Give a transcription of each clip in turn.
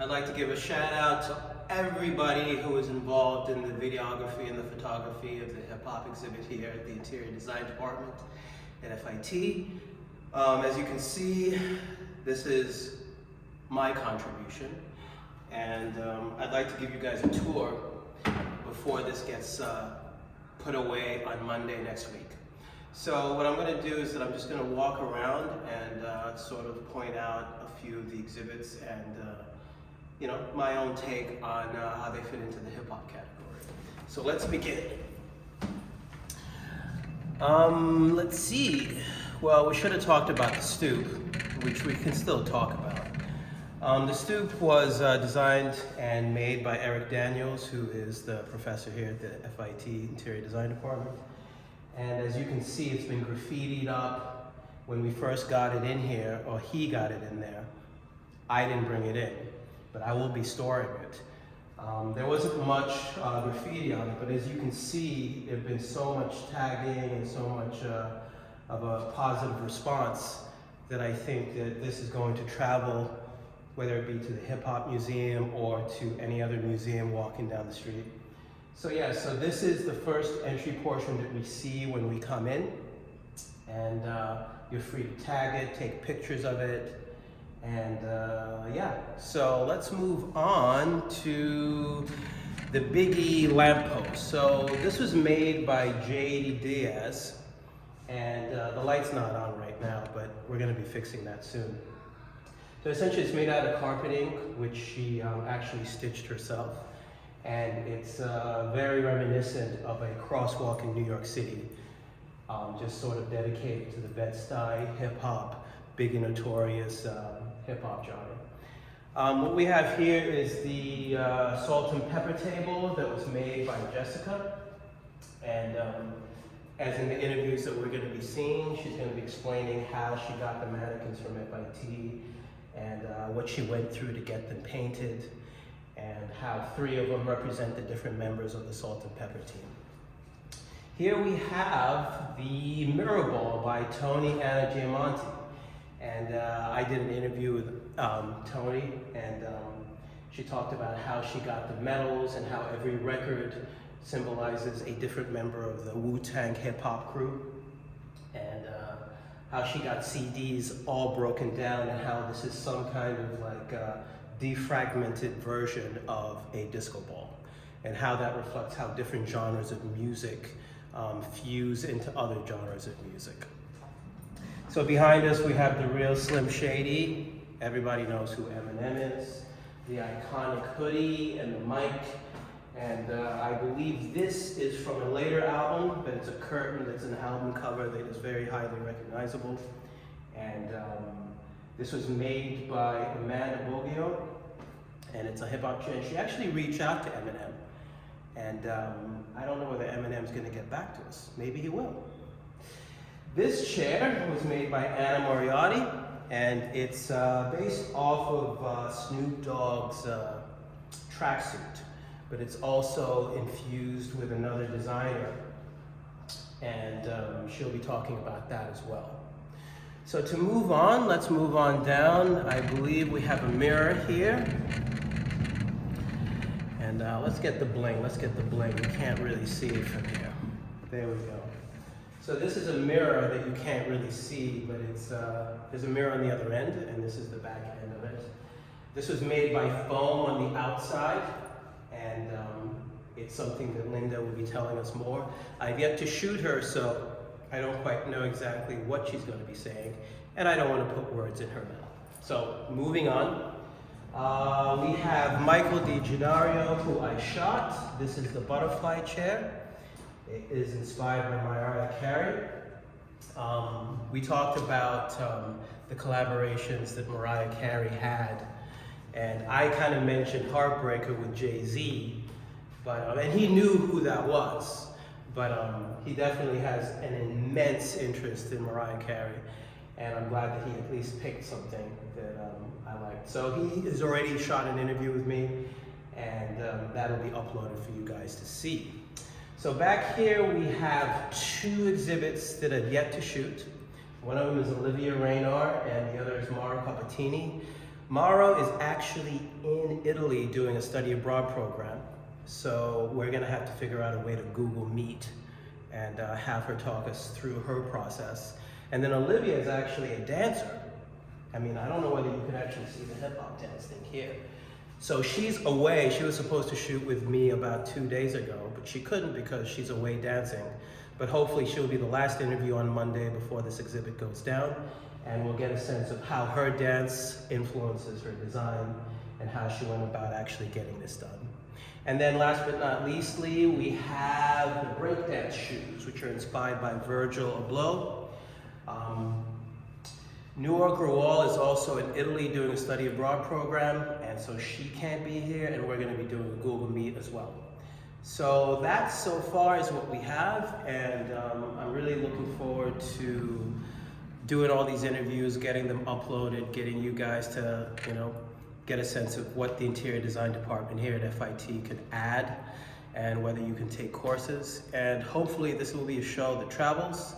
I'd like to give a shout out to everybody who is involved in the videography and the photography of the hip hop exhibit here at the Interior Design Department at FIT. As you can see, this is my contribution, and I'd like to give you guys a tour before this gets put away on Monday next week. So what I'm going to do is that I'm just going to walk around and sort of point out a few of the exhibits and you know, my own take on how they fit into the hip hop category. So let's begin. Let's see. Well, we should have talked about the Stoop, which we can still talk about. The Stoop was designed and made by Eric Daniels, who is the professor here at the FIT Interior Design Department. And as you can see, it's been graffitied up. When we first got it in here, or he got it in there, I didn't bring it in, but I will be storing it. There wasn't much graffiti on it, but as you can see, there's been so much tagging and so much of a positive response that I think that this is going to travel, whether it be to the Hip Hop Museum or to any other museum walking down the street. So yeah, so this is the first entry portion that we see when we come in, and you're free to tag it, take pictures of it, and yeah. So let's move on to the Biggie lamppost. So this was made by Jaddie Diaz, and the light's not on right now, but we're gonna be fixing that soon. So essentially it's made out of carpeting, which she actually stitched herself. And it's very reminiscent of a crosswalk in New York City, just sort of dedicated to the Bed-Stuy, hip-hop, big and notorious hip-hop genre. What we have here is the Salt-N-Pepa table that was made by Jessica. And as in the interviews that we're gonna be seeing, she's gonna be explaining how she got the mannequins from FIT and what she went through to get them painted, and how 3 of them represent the different members of the Salt-N-Pepa team. Here we have the Mirror Ball by Toni and and I did an interview with Toni, and she talked about how she got the medals and how every record symbolizes a different member of the Wu-Tang hip hop crew, and how she got CDs all broken down, and how this is some kind of like defragmented version of a disco ball, and how that reflects how different genres of music fuse into other genres of music. So behind us we have the real Slim Shady. Everybody knows who Eminem is. The iconic hoodie and the mic, and I believe this is from a later album, but it's a curtain that's an album cover that is very highly recognizable. And this was made by Amanda Boggio, and it's a hip hop chair. She actually reached out to Eminem, and I don't know whether Eminem's gonna get back to us. Maybe he will. This chair was made by Anna Moriarty, and it's based off of Snoop Dogg's tracksuit, but it's also infused with another designer, and she'll be talking about that as well. So to move on, let's move on down. I believe we have a mirror here. And let's get the bling, let's get the bling. You can't really see it from here. There we go. So this is a mirror that you can't really see, but it's there's a mirror on the other end, and this is the back end of it. This was made by foam on the outside, and it's something that Linda will be telling us more. I've yet to shoot her, so I don't quite know exactly what she's going to be saying, and I don't want to put words in her mouth. So moving on, we have Michael DiGennario, who I shot. This is the butterfly chair. It is inspired by Mariah Carey. We talked about the collaborations that Mariah Carey had, and I kind of mentioned Heartbreaker with Jay-Z, but and he knew who that was. But he definitely has an immense interest in Mariah Carey, and I'm glad that he at least picked something that I liked. So he has already shot an interview with me, and that'll be uploaded for you guys to see. So back here we have 2 exhibits that have yet to shoot. One of them is Olivia Raynor, and the other is Mara Papatini. Mara is actually in Italy doing a study abroad program. So we're gonna have to figure out a way to Google Meet and have her talk us through her process. And then Olivia is actually a dancer. I mean, I don't know whether you can actually see the hip hop dance thing here. So she's away. She was supposed to shoot with me about 2 days ago, but she couldn't because she's away dancing. But hopefully she'll be the last interview on Monday before this exhibit goes down, and we'll get a sense of how her dance influences her design and how she went about actually getting this done. And then last but not leastly, we have the breakdance shoes, which are inspired by Virgil Abloh. Noor Grewal is also in Italy doing a study abroad program, and so she can't be here, and we're gonna be doing a Google Meet as well. So that so far is what we have, and I'm really looking forward to doing all these interviews, getting them uploaded, getting you guys to, get a sense of what the interior design department here at FIT could add, and whether you can take courses. And hopefully this will be a show that travels.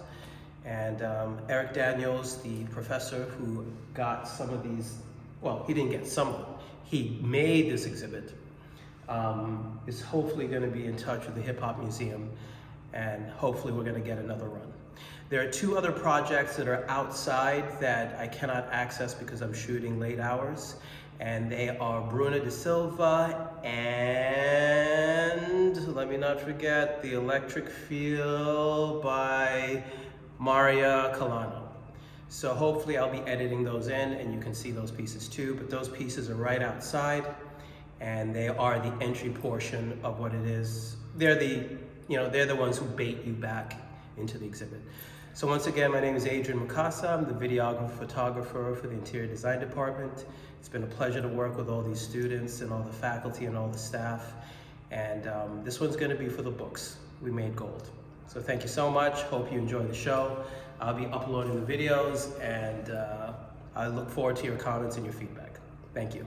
And Eric Daniels, the professor who got some of these, well, he didn't get some of them, he made this exhibit, is hopefully gonna be in touch with the Hip Hop Museum, and hopefully we're gonna get another run. There are 2 other projects that are outside that I cannot access because I'm shooting late hours, and they are Bruna de Silva and, let me not forget, The Electric Feel by Mariah Carey. So hopefully I'll be editing those in and you can see those pieces too, but those pieces are right outside and they are the entry portion of what it is. They're the ones who bait you back into the exhibit. So once again, my name is Adrian Mukasa. I'm the videographer, photographer for the interior design department. It's been a pleasure to work with all these students and all the faculty and all the staff. And this one's gonna be for the books. We made gold. So thank you so much. Hope you enjoy the show. I'll be uploading the videos, and I look forward to your comments and your feedback. Thank you.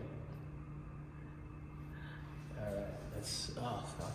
All right, oh, fuck.